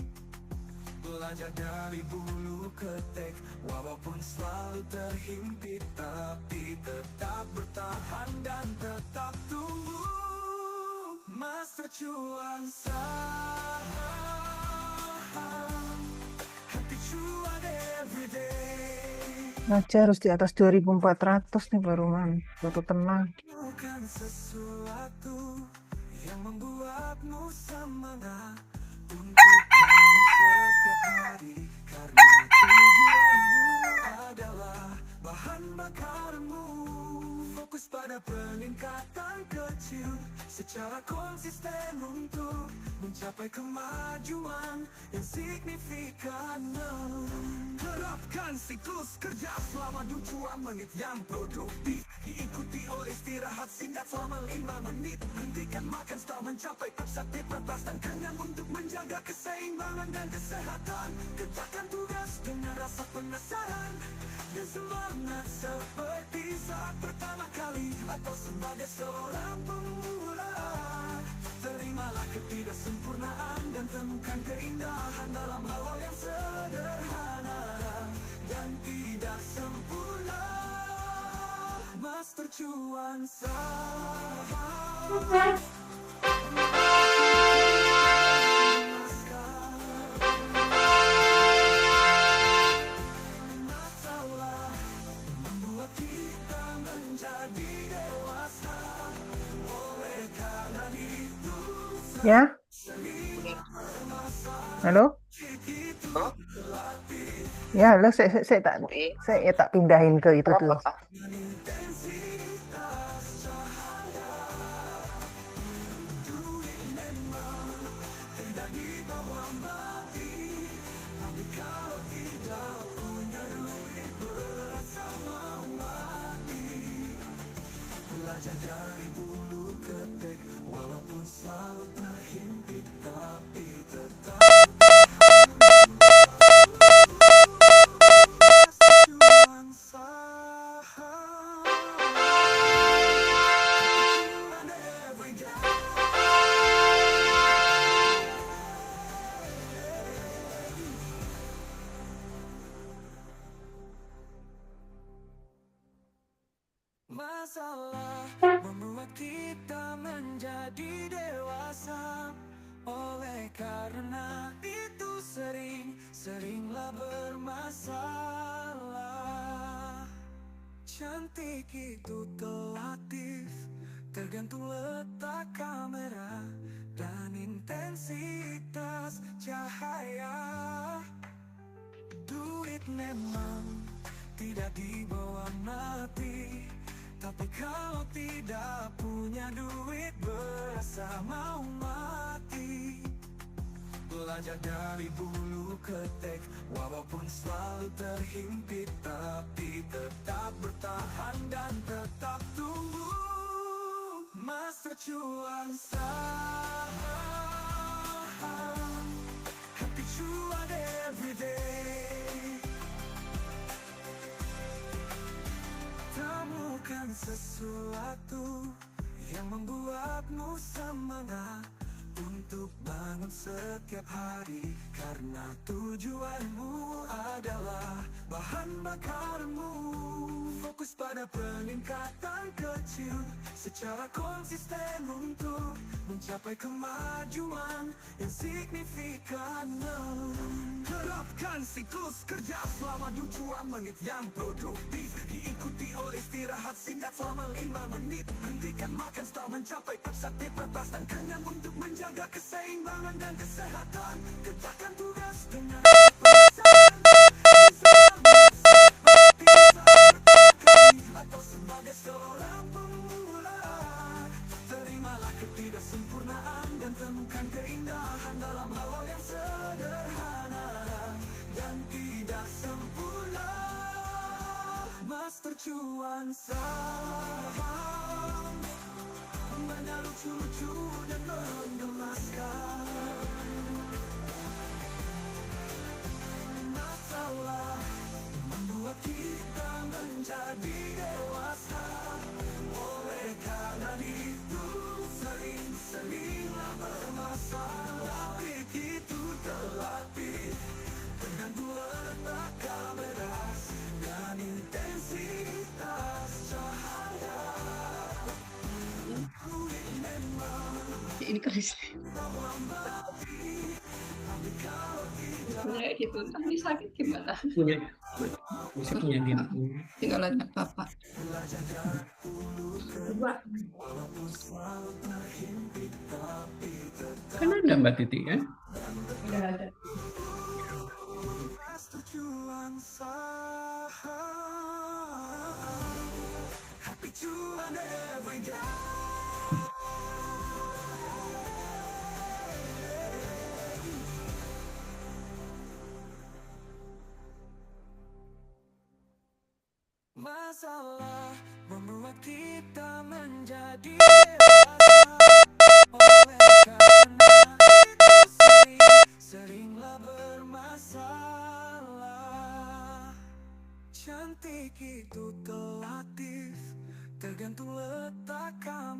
Belajar dari bulu ketek, walaupun selalu terhimpit, tapi tetap bertahan dan tetap tumbuh. Master cuan saham, happy cuan everyday. Raja harus di atas 2400 nih baru tenang. Bukan sesuatu yang membuatmu semangat untuk bangun setiap hari, karena tujuanmu adalah bahan bakarmu. Fokus pada peningkatan kecil secara konsisten untuk mencapai kemajuan yang signifikan. Terapkan siklus kerja selama 2 menit yang produktif, diikuti oleh istirahat singkat selama 5 menit. Hentikan makan setelah mencapai aktivitas dan kenyang untuk menjaga keseimbangan dan kesehatan. Kerjakan tugas dengan rasa penasaran dan semangat, seperti saat pertama kali atau sebagai seorang pemula. Terimalah ketidaksempurnaan dan temukan keindahan dalam hal yang sederhana dan tidak sempurna. Master Cuan Saham. Masalah membuat kita menjadi dewasa. Oleh karena itu Ya, halo? Ya, halo, saya tak pindahin ke itu tuh. belajar dari bulu ketek, walaupun selalu terhimpit tapi tetap Cuan Saham. Cuan every day. Masalah membuat kita menjadi dewasa. Oleh karena itu seringlah bermasalah. Cantik itu relatif, tergantung letak kamera dan intensitas cahaya. Duit memang tidak dibawa mati, tapi kalau tidak punya duit berasa mau mati. Belajar dari bulu ketek, walaupun selalu terhimpit tapi tetap bertahan dan tetap tumbuh. Master Cuan Saham, happy cuan everyday. Temukan sesuatu yang membuatmu semangat untuk bangun setiap hari, karena tujuanmu adalah bahan bakarmu. Fokus pada peningkatan kecil secara konsisten untuk mencapai kemajuan yang signifikan. Terapkan siklus kerja selama 2 menit yang produktif, diikuti oleh istirahat singkat selama 5 menit. Hentikan makan setelah mencapai target batas dan kenyang untuk menjaga keseimbangan dan kesehatan. Kerjakan tugas dengan atau sebagai seorang pemula. Terimalah ketidaksempurnaan dan temukan keindahan dalam hal yang sederhana dan tidak sempurna. Master Cuan Saham, banyak lucu-lucu dan menggemaskan. Masalah membuat kita menjadi dewasa. Oleh karena itu seringlah bermasalah. Itu terlatih dengan letak kamera dan intensitas cahaya. Ini keris. Kayak gitu. Tapi sakit gimana? Bisa punya dia. Tinggal lihat Bapak. Kan ada Mbak Titi kan? Udah ada. Master Cuan Saham, happy cuan every day. Masalah membuat kita menjadi dewasa. Oleh karena itu seringlah bermasalah. Cantik itu relatif, tergantung letak kamera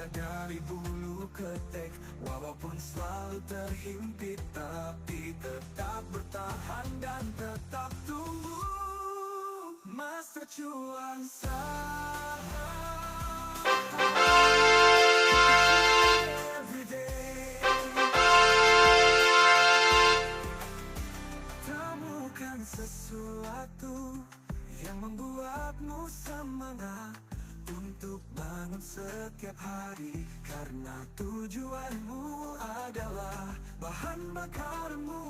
belajar dari bulu ketek. Walaupun selalu terhimpit, tapi tetap bertahan dan tetap tumbuh. Master Cuansa everyday. Temukan sesuatu yang membuatmu semangat untuk bangun setiap hari, karena tujuanmu adalah bahan bakarmu.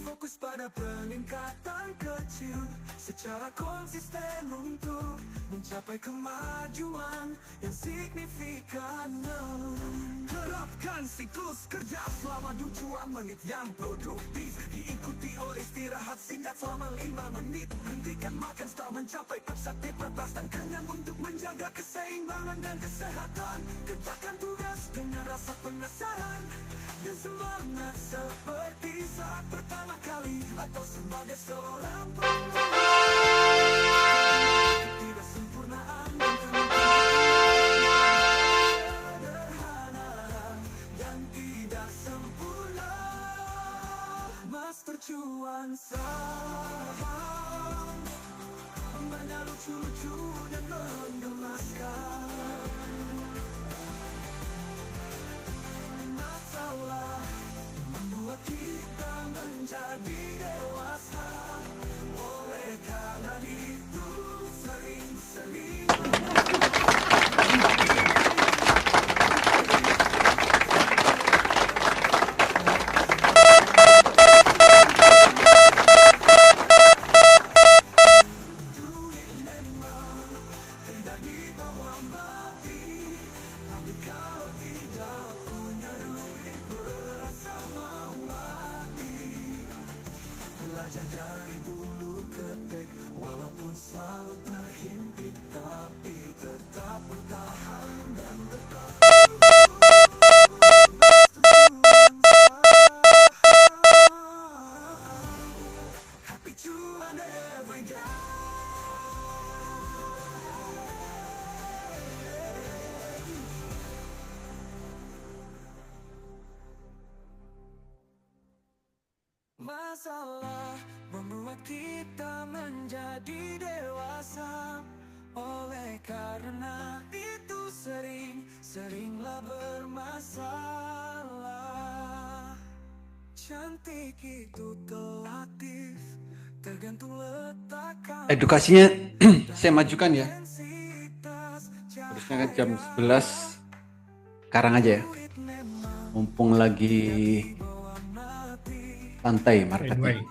Fokus pada peningkatan kecil secara konsisten untuk mencapai kemajuan yang signifikan. Terapkan siklus kerja selama 2 menit yang produktif. Diikuti oleh istirahat singkat selama 5 menit. Hentikan makan setelah mencapai aktivitas bebas dan kenyang untuk menjaga keseimbangan dan kesehatan. Kerjakan tugas dengan rasa penasaran dan semangat seperti saat pertama kali atau sebagai seorang pemula. Ketidaksempurnaan dan sederhana dan tidak sempurna. Master Cuansa banyak lucu-lucu dan menggemaskan. Masalah membuat kita menjadi dewasa. Oleh karena itu sering-sering belajar dari bulu ketek. Walaupun selalu terhimpit, tapi tetap bertahan dan tetap happy cuan every day. Masalah membuat kita menjadi dewasa. Oleh karena itu seringlah bermasalah. Cantik itu relatif, tergantung letak Edukasinya saya majukan ya. Harusnya kan jam 11. Sekarang aja ya. Mumpung lagi santai marketnya.